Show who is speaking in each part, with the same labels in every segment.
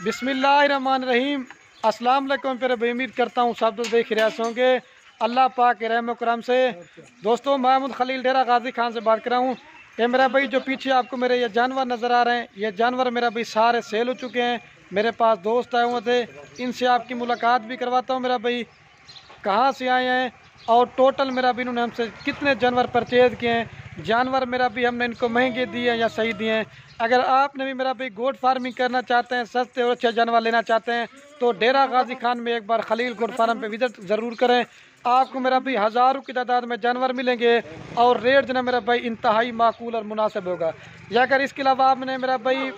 Speaker 1: बिस्मिल्लाहिर्रहमानिर्रहीम। अस्सलाम वालेकुम। फिर उम्मीद करता हूँ सब लोग देख रहे होंगे अल्लाह पाक के रहम करम से। दोस्तों, महमूद खलील डेरा गाजी खान से बात कर रहा हूँ। ये मेरा भाई जो पीछे आपको मेरे ये जानवर नज़र आ रहे हैं, ये जानवर मेरा भाई सारे सेल हो चुके हैं। मेरे पास दोस्त आए हुए थे, इनसे आपकी मुलाकात भी करवाता हूँ। मेरा भाई कहाँ से आए हैं और टोटल मेरा भी इन्होंने हमसे कितने जानवर परचेज़ किए हैं। जानवर मेरा भी हमने इनको महंगे दिए हैं या सही दिए हैं। अगर आपने भी मेरा भाई गोट फार्मिंग करना चाहते हैं, सस्ते और अच्छे जानवर लेना चाहते हैं, तो डेरा गाजी खान में एक बार खलील गोट फार्म पे विजिट ज़रूर करें। आपको मेरा भाई हज़ारों की तादाद में जानवर मिलेंगे और रेट जो ना मेरा भाई इंतहाई माकूल और मुनासिब होगा। या अगर इसके अलावा आपने मेरा भाई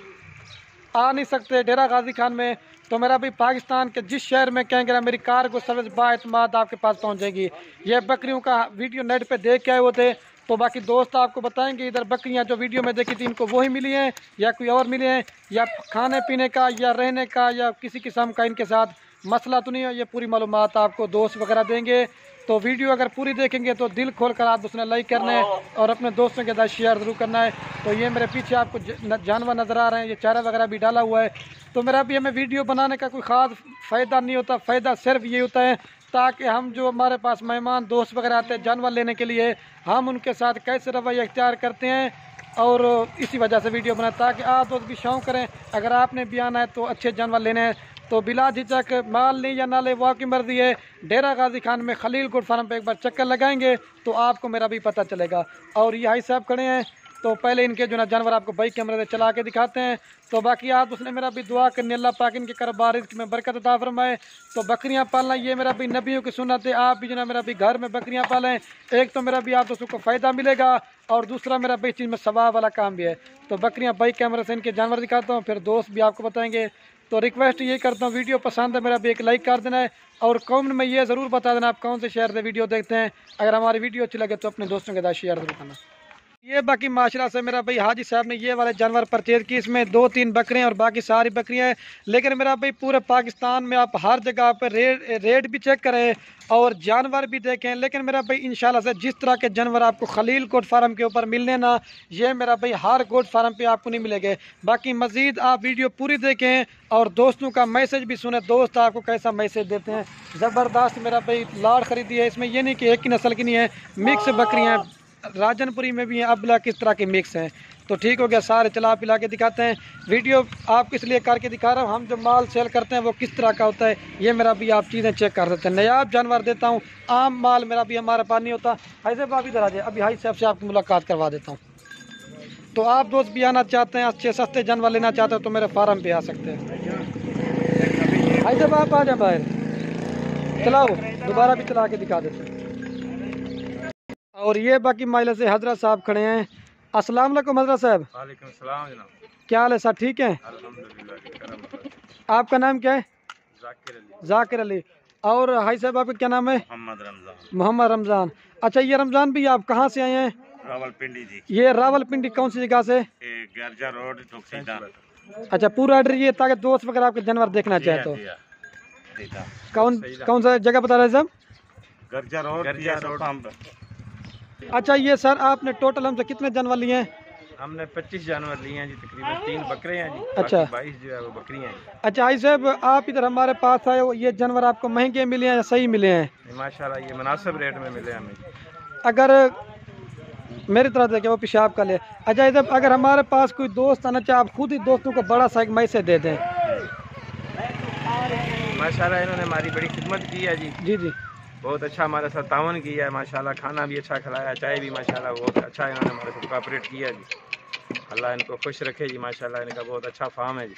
Speaker 1: आ नहीं सकते डेरा गाजी खान में, तो मेरा भी पाकिस्तान के जिस शहर में कहेंगे ना, मेरी कार को सर्विस बाएतमाद आपके पास पहुंच जाएगी। ये बकरियों का वीडियो नेट पे देख के आए हुए थे, तो बाकी दोस्त आपको बताएंगे इधर बकरियां जो वीडियो में देखी थी इनको वही मिली हैं या कोई और मिली हैं, या खाने पीने का या रहने का या किसी किस्म का इनके साथ मसला तो नहीं है। ये पूरी मालूमात आपको दोस्त वगैरह देंगे। तो वीडियो अगर पूरी देखेंगे तो दिल खोल कर आप उसने लाइक करना है और अपने दोस्तों के साथ शेयर ज़रूर करना है। तो ये मेरे पीछे आपको जानवर नज़र आ रहे हैं, ये चारा वगैरह भी डाला हुआ है। तो मेरा भी हमें वीडियो बनाने का कोई ख़ास फ़ायदा नहीं होता, फ़ायदा सिर्फ ये होता है ताकि हम जो हमारे पास मेहमान दोस्त वगैरह आते हैं जानवर लेने के लिए, हम उनके साथ कैसे रवैया इख्तियार करते हैं और इसी वजह से वीडियो बनाए ताकि आप दोस्त भी शौक़ करें। अगर आपने भी आना है तो अच्छे जानवर लेने हैं तो बिला झिझक माल नहीं या ना ले, वो आपकी मर्जी है। डेरा गाजी खान में खलील गोट फार्म पे एक बार चक्कर लगाएंगे तो आपको मेरा भी पता चलेगा। और ये हाई साहब खड़े हैं, तो पहले इनके जो ना जानवर आपको बाइक कैमरे से चला के दिखाते हैं। तो बाकी आप उसने मेरा भी दुआ करनी अल्लाह पाक इनके कारोबार में बरकत अता फरमाए। तो बकरियां पालना ये मेरा भी नबियों की सुन्नत है। आप भी जो ना मेरा भी घर में बकरियां पालें, एक तो मेरा भी आप दोस्तों को फ़ायदा मिलेगा और दूसरा मेरा भी चीज़ में सवाब वाला काम भी है। तो बकरियां बाइक कैमरे से इनके जानवर दिखाता हूँ, फिर दोस्त भी आपको बताएंगे। तो रिक्वेस्ट ये करता हूँ, वीडियो पसंद है मेरा भी एक लाइक कर देना है और कमेंट में ये ज़रूर बता देना आप कौन से शहर से वीडियो देखते हैं। अगर हमारी वीडियो अच्छी लगे तो अपने दोस्तों के साथ शेयर ज़रूर करना। ये बाकी माशरा से मेरा भाई हाजी साहब ने ये वाले जानवर परचेज़ की, इसमें 2-3 बकरियाँ और बाकी सारी बकरियाँ हैं। लेकिन मेरा भाई पूरे पाकिस्तान में आप हर जगह पर रेट भी चेक करें और जानवर भी देखें। लेकिन मेरा भाई इंशाल्लाह से जिस तरह के जानवर आपको खलील गोट फार्म के ऊपर मिलने ना, ये मेरा भाई हर गोट फार्म पे आपको नहीं मिलेंगे। बाकी मज़ीद आप वीडियो पूरी देखें और दोस्तों का मैसेज भी सुने, दोस्त आपको कैसा मैसेज देते हैं। ज़बरदस्त मेरा भाई लाड़ ख़रीदी है। इसमें ये नहीं कि एक ही नस्ल की नहीं है, मिक्स बकरियाँ राजनपुरी में भी हैं, अबला किस तरह के मिक्स हैं। तो ठीक हो गया, सारे चला पिला के दिखाते हैं। वीडियो आपको इसलिए करके दिखा रहा हूँ, हम जो माल सेल करते हैं वो किस तरह का होता है ये मेरा भी आप चीज़ें चेक कर सकते हैं। नयाब जानवर देता हूँ, आम माल मेरा भी हमारे पास नहीं होता। ऐसे बाप इधर आ जाए, अभी हाई साहब से आपकी मुलाकात करवा देता हूँ। तो आप दोस्त भी आना चाहते हैं, अच्छे सस्ते जानवर लेना चाहते हैं तो मेरे फार्म पर आ सकते हैं। हाई साहब आप आ जाए बाहर, चलाओ दोबारा भी चला के दिखा देते हैं। और ये बाकी माइला से हजरत साहब खड़े हैं। अस्सलाम वालेकुम हजरत साहब।
Speaker 2: वालेकुम सलाम जनाब।
Speaker 1: क्या हाल है सर, ठीक है?
Speaker 2: अल्हम्दुलिल्लाह।
Speaker 1: आपका नाम क्या है? जाकिर अली। और हाई साहब आपका क्या नाम है? मोहम्मद रमज़ान। अच्छा, ये रमज़ान भी आप कहाँ से आए हैं?
Speaker 2: रावलपिंडी जी।
Speaker 1: ये रावलपिंडी कौन सी जगह से?
Speaker 2: गर्जा रोड टोकसीदा।
Speaker 1: अच्छा, पूरा एड्रेस ये ताकि दोस्त वगैरह आपके जानवर देखना चाहे तो कौन सा जगह बता रहे हैं साहब?
Speaker 2: गर्जा रोड।
Speaker 1: अच्छा, ये सर आपने टोटल हमसे कितने जानवर लिए हैं?
Speaker 2: हमने 25 जानवर लिए हैं जी, तकरीबन 3 बकरे हैं जी।
Speaker 1: अच्छा,
Speaker 2: 22 जो है वो बकरियां हैं।
Speaker 1: अच्छा हाई साहब, आप इधर हमारे पास आए हो, ये जानवर आपको महंगे मिले हैं या सही मिले हैं?
Speaker 2: माशाल्लाह ये मुनासिब रेट में मिले हमें।
Speaker 1: अगर मेरी तरह देखे वो पेशाब का ले। अच्छा इधर अगर हमारे पास कोई दोस्त आना चाहे, आप खुद ही दोस्तों को बड़ा सा एक मैसेज दे दें।
Speaker 2: माशाल्लाह इन्होंने हमारी बड़ी खिदमत की है जी।
Speaker 1: जी जी,
Speaker 2: बहुत अच्छा हमारे साथ तावन किया है माशाल्लाह। खाना भी अच्छा खिलाया, चाय भी माशाल्लाह बहुत अच्छा इन्होंने हमारे साथ कोऑपरेट किया जी। अल्लाह इनको खुश रखे जी। माशाल्लाह इनका बहुत अच्छा फार्म है जी।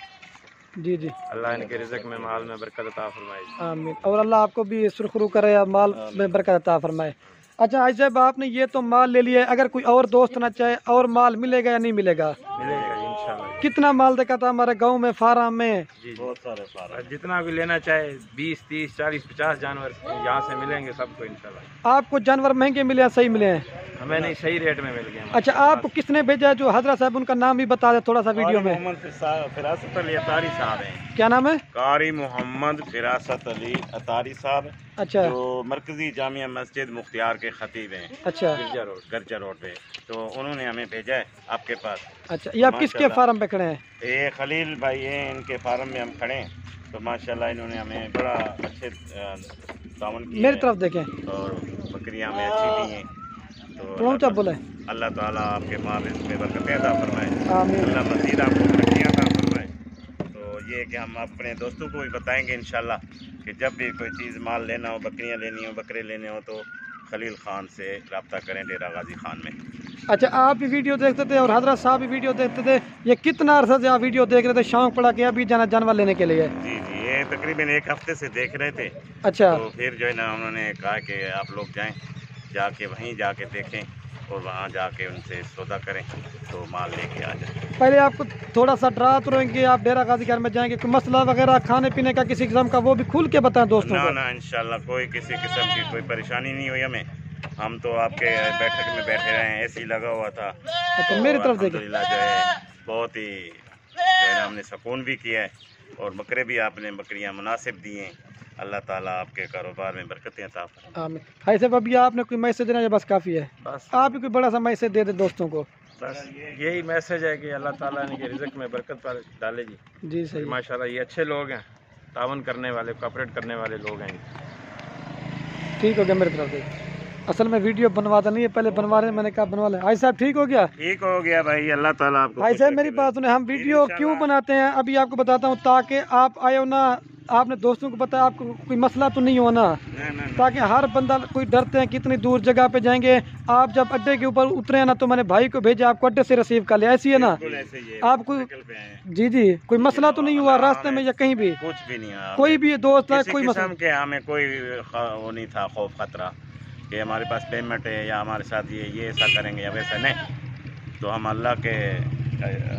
Speaker 1: जी जी,
Speaker 2: अल्लाह इनके रिज़्क़ में माल में बरकत अता फरमाए।
Speaker 1: आमीन। और अल्लाह आपको भी सुरखरू करे या माल में बरकत अता फरमाए। अच्छा हाई साहब, आपने ये तो माल ले लिया है, अगर कोई और दोस्त ना चाहे और माल मिलेगा या नहीं मिलेगा?
Speaker 2: मिलेगा जी इंशाल्लाह।
Speaker 1: कितना माल देखा था हमारे गाँव में फार्म में?
Speaker 2: जी बहुत सारे फार्म, जितना भी लेना चाहे 20, 30, 40, 50 जानवर यहाँ से मिलेंगे सबको इंशाल्लाह।
Speaker 1: आपको जानवर महंगे मिले या सही मिले हैं?
Speaker 2: हमें नहीं, सही रेट में मिल गए।
Speaker 1: अच्छा, आपको किसने भेजा है जो हजरत साहब, उनका नाम भी बता दे थोड़ा सा वीडियो में।
Speaker 2: मोहम्मद फिरासत अली अतारी साहब हैं।
Speaker 1: क्या नाम है?
Speaker 2: कारी मोहम्मद फिरासत अली अतारी साहब।
Speaker 1: अच्छा
Speaker 3: जो मरकजी जामिया मस्जिद मुख्तियार के खतीब हैं,
Speaker 1: अच्छा
Speaker 3: गर्जा रोड पे, तो उन्होंने हमें भेजा है आपके पास।
Speaker 1: अच्छा। ये आप किसके फार्म पे खड़े हैं?
Speaker 3: ये खलील भाई हैं, इनके फार्म में हम खड़े हैं। तो माशाल्लाह इन्होंने हमें बड़ा अच्छे तावन किया
Speaker 1: मेरी तरफ देखें
Speaker 3: और बकरियां हमें अच्छी दी हैं। तो
Speaker 1: ऊंचा बोले।
Speaker 3: अल्लाह ताला आपके माल में बरकतें अता फरमाए,
Speaker 1: आमीन।
Speaker 3: अल्लाह मज़ीद आपको तरक्कियां अता फरमाए। तो ये कि हम अपने दोस्तों को भी बताएंगे इंशाल्लाह कि जब भी कोई चीज़ माल लेना हो, बकरियां लेनी हो, बकरे लेने हो, तो खलील खान से रब्ता करें डेरा गाजी खान में।
Speaker 1: अच्छा, आप भी वीडियो देखते थे और हजरत साहब भी वीडियो देखते थे, ये कितना अरसा से आप वीडियो देख रहे थे? शौक पड़ा कि अभी जाना जानवर लेने के लिए?
Speaker 3: जी जी, ये तकरीबन 1 हफ्ते से देख रहे थे।
Speaker 1: अच्छा।
Speaker 3: तो फिर जो है ना उन्होंने कहा कि आप लोग जाएं, जाके वहीं जाके देखें और वहाँ जाके उनसे सौदा करें तो माल लेके आ जाए।
Speaker 1: पहले आपको थोड़ा सा डरा तो रहेंगे, आप डेरा गाजी खान में जाएंगे, कोई मसला वगैरह खाने पीने का किसी किस्म का वो भी खुल के बताएं दोस्तों को।
Speaker 3: ना इंशाल्लाह कोई किसी किस्म की कोई परेशानी नहीं हुई हमें। हम तो आपके बैठक में बैठे रहे हैं, एसी लगा हुआ था।
Speaker 1: अच्छा, मेरी तरफ देखिए।
Speaker 3: अल्हम्दुलिल्लाह जो है बहुत ही जो है ना हमने सुकून भी किया है और बकरे भी आपने बकरियां मुनासिब दी हैं। अल्लाह ताला आपके कारोबार में बरकतें अता फरमाए।
Speaker 1: आमीन। भाई साहब, अभी आपने कोई मैसेज देना है? बस काफ़ी है,
Speaker 2: बस
Speaker 1: आप भी कोई बड़ा सा मैसेज दे दे दोस्तों को।
Speaker 2: बस यही मैसेज है कि अल्लाह ताला इनके रिज़्क़ में बरकत पर डाले जी।
Speaker 1: जी सही।
Speaker 2: माशाल्लाह ये अच्छे लोग हैं, तावन करने वाले, कोऑपरेट करने वाले लोग हैं।
Speaker 1: ठीक हो गया मेरी तरफ से। असल में वीडियो बनवाता नहीं है, पहले बनवा रहे हैं, मैंने कहा बनवा लें। भाई साहब ठीक हो गया?
Speaker 3: ठीक हो गया भाई, अल्लाह ताला आपको।
Speaker 1: भाई साहब मेरी बात सुने, हम वीडियो क्यों बनाते हैं अभी आपको बताता हूँ, ताकि आप आए हो ना, आपने दोस्तों को बताया, आपको कोई मसला तो नहीं हो ना, ताकि हर बंदा, कोई डरते हैं कितनी दूर जगह पे जाएंगे, आप जब अड्डे के ऊपर उतरे हैं ना, तो मैंने भाई को भेजा आपको अड्डे से रिसीव कर लिया, ऐसी है ना? आपको जी जी कोई मसला तो नहीं हुआ रास्ते में या कहीं भी?
Speaker 3: कुछ भी नहीं हुआ,
Speaker 1: कोई भी दोस्त है, कोई मसला
Speaker 3: के हमें कोई वो नहीं था, खौफ खतरा कि हमारे पास पेमेंट है या हमारे साथ ये ऐसा करेंगे या वैसा नहीं। तो हम अल्लाह के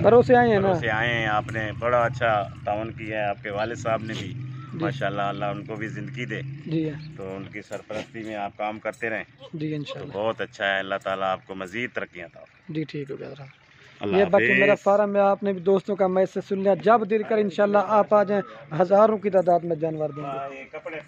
Speaker 1: भरोसे आए हैं ना।
Speaker 3: भरोसे आए हैं। आपने बड़ा अच्छा तावन किया है, आपके वालिद साहब ने भी माशाल्लाह, अल्लाह उनको भी ज़िंदगी दे।
Speaker 1: जी है।
Speaker 3: तो उनकी सरपरस्ती में आप काम करते रहें
Speaker 1: जी इंशाल्लाह।
Speaker 3: तो बहुत अच्छा है। अल्लाह ताला आपको मज़ीद तरक्कियां अता फरमाए।
Speaker 1: जी ठीक हो गया। ये बाकी मेरा फार्म में आपने भी दोस्तों का मैसेज सुन लिया, जब दिल कर इंशाल्लाह आप आ जाएं, हज़ारों की तादाद में जानवर देंगे।